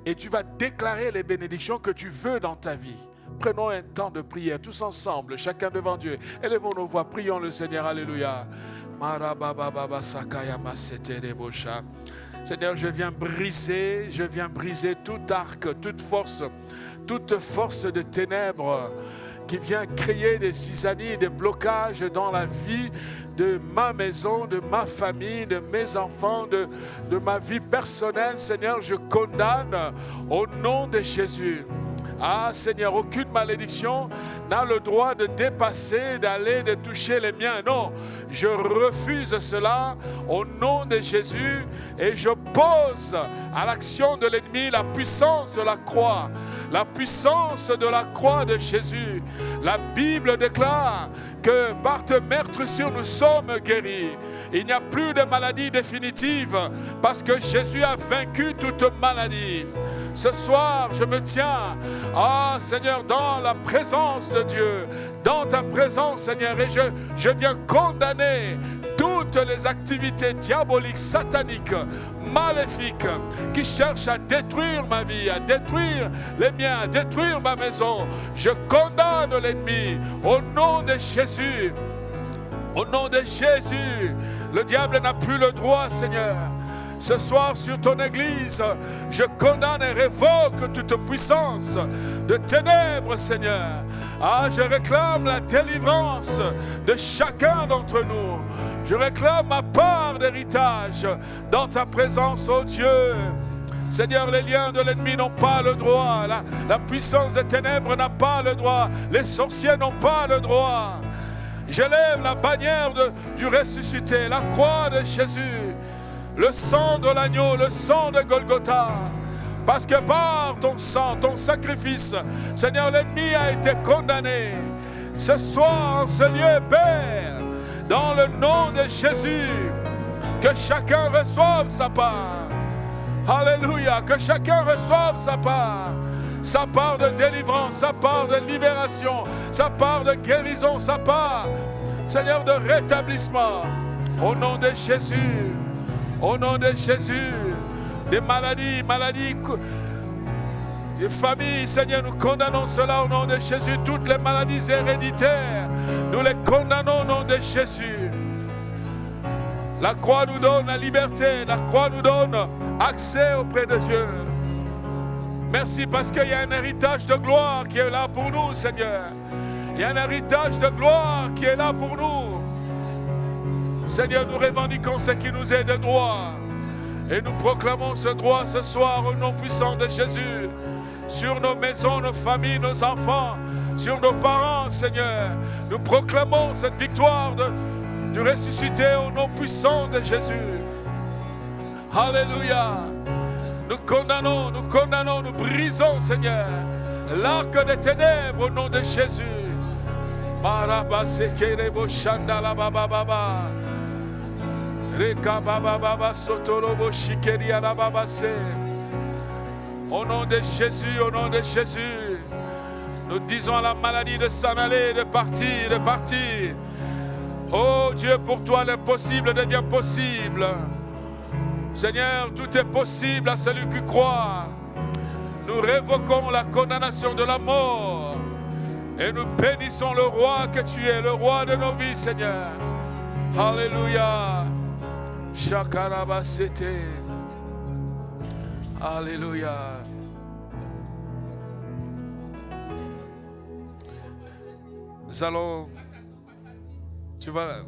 Et tu vas déclarer les bénédictions que tu veux dans ta vie. Prenons un temps de prière tous ensemble, chacun devant Dieu. Élevons nos voix, prions le Seigneur, alléluia. Seigneur, je viens briser tout arc, toute force de ténèbres qui vient créer des zizanies, des blocages dans la vie de ma maison, de ma famille, de mes enfants, de ma vie personnelle. Seigneur, je condamne au nom de Jésus. Ah Seigneur, aucune malédiction n'a le droit de dépasser, d'aller, de toucher les miens. Non, je refuse cela au nom de Jésus et je pose à l'action de l'ennemi la puissance de la croix. La puissance de la croix de Jésus. La Bible déclare que par te meurtrissure nous sommes guéris. Il n'y a plus de maladie définitive parce que Jésus a vaincu toute maladie. Ce soir, je me tiens, Seigneur, dans la présence de Dieu, dans ta présence, Seigneur, et je viens condamner toutes les activités diaboliques, sataniques, maléfiques, qui cherchent à détruire ma vie, à détruire les miens, à détruire ma maison. Je condamne l'ennemi au nom de Jésus. Au nom de Jésus, le diable n'a plus le droit, Seigneur. Ce soir sur ton église, je condamne et révoque toute puissance de ténèbres, Seigneur. Je réclame la délivrance de chacun d'entre nous. Je réclame ma part d'héritage dans ta présence, ô Dieu. Seigneur, les liens de l'ennemi n'ont pas le droit. La puissance des ténèbres n'a pas le droit. Les sorciers n'ont pas le droit. J'élève la bannière du ressuscité, la croix de Jésus. Le sang de l'agneau, le sang de Golgotha. Parce que par ton sang, ton sacrifice, Seigneur, l'ennemi a été condamné. Ce soir, en ce lieu, Père, Dans le nom de Jésus, que chacun reçoive sa part. Alléluia, que chacun reçoive sa part de délivrance, sa part de libération, sa part de guérison, sa part, Seigneur, de rétablissement. Au nom de Jésus, au nom de Jésus, des maladies, des familles, Seigneur, nous condamnons cela au nom de Jésus. Toutes les maladies héréditaires, nous les condamnons au nom de Jésus. La croix nous donne la liberté, la croix nous donne accès auprès de Dieu. Merci parce qu'il y a un héritage de gloire qui est là pour nous, Seigneur. Il y a un héritage de gloire qui est là pour nous. Seigneur, nous revendiquons ce qui nous est de droit. Et nous proclamons ce droit ce soir au nom puissant de Jésus. Sur nos maisons, nos familles, nos enfants, sur nos parents, Seigneur. Nous proclamons cette victoire du ressuscité au nom puissant de Jésus. Alléluia. Nous condamnons, nous brisons, Seigneur, l'arc des ténèbres au nom de Jésus. Marabasekerebo Shandala Baba Baba. Reka Baba Baba Sotorobo Shikeria la Baba Se. Au nom de Jésus, au nom de Jésus, nous disons à la maladie de s'en aller, de partir, de partir. Oh Dieu, pour toi l'impossible devient possible. Seigneur, tout est possible à celui qui croit. Nous révoquons la condamnation de la mort et nous bénissons le roi que tu es, le roi de nos vies, Seigneur. Alléluia. Shakarabasete. Alléluia. Nous allons, tu vas,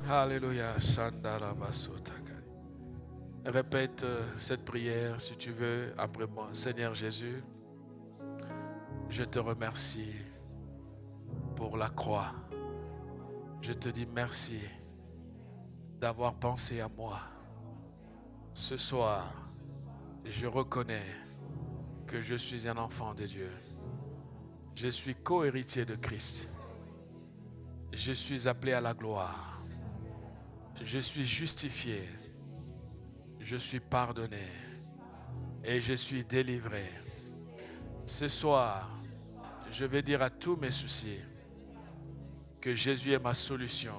Alléluia. Shandarabasota. Répète cette prière si tu veux après moi. Seigneur Jésus, je te remercie pour la croix. Je te dis merci d'avoir pensé à moi. Ce soir, je reconnais que je suis un enfant de Dieu. Je suis co-héritier de Christ. Je suis appelé à la gloire. Je suis justifié. Je suis pardonné et je suis délivré. Ce soir, je vais dire à tous mes soucis que Jésus est ma solution.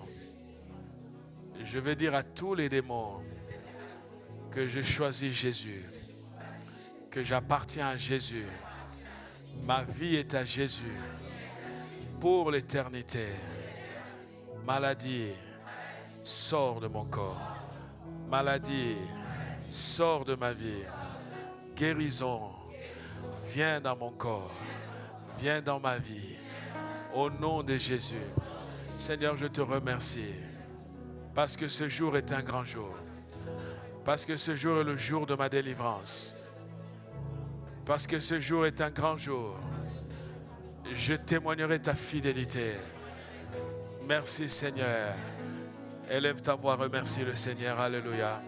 Je vais dire à tous les démons que je choisis Jésus, que j'appartiens à Jésus. Ma vie est à Jésus pour l'éternité. Maladie, sors de mon corps. Maladie, sors de ma vie. Guérison, viens dans mon corps. Viens dans ma vie. Au nom de Jésus. Seigneur, je te remercie. Parce que ce jour est un grand jour. Parce que ce jour est le jour de ma délivrance. Parce que ce jour est un grand jour. Je témoignerai ta fidélité. Merci Seigneur. Élève ta voix, remercie le Seigneur. Alléluia.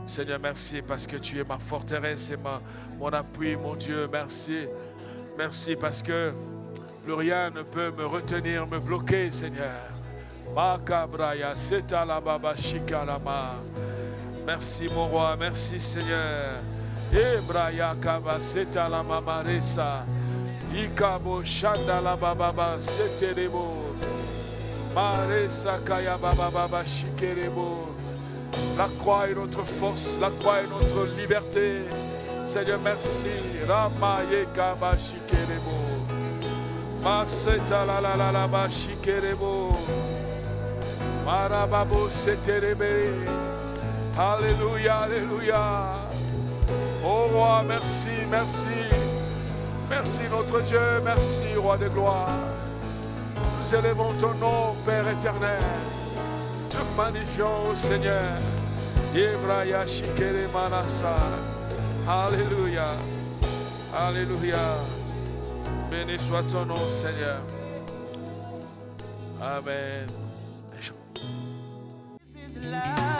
Seigneur, merci parce que tu es ma forteresse et mon appui, mon Dieu. Merci. Merci parce que plus rien ne peut me retenir, me bloquer, Seigneur. Merci mon roi, merci Seigneur. Ebraya kaba seta la mamaresa. Ikabo shanda la bababa seterebo. Maresa kaya bababa shikerebo. La croix est notre force, la croix est notre liberté. Seigneur, merci. Ramaye kaba shikerebo. Maseta la la la la ba shikerebo. Marababo seterebe. Alléluia, alléluia. Oh roi, merci, merci. Merci notre Dieu, merci roi de gloire. Nous élevons ton nom, Père éternel. Nous magnifions au Seigneur. Yebraya shikere manasa. Alléluia. Alléluia. Béni soit ton nom, Seigneur. Amen. This is life.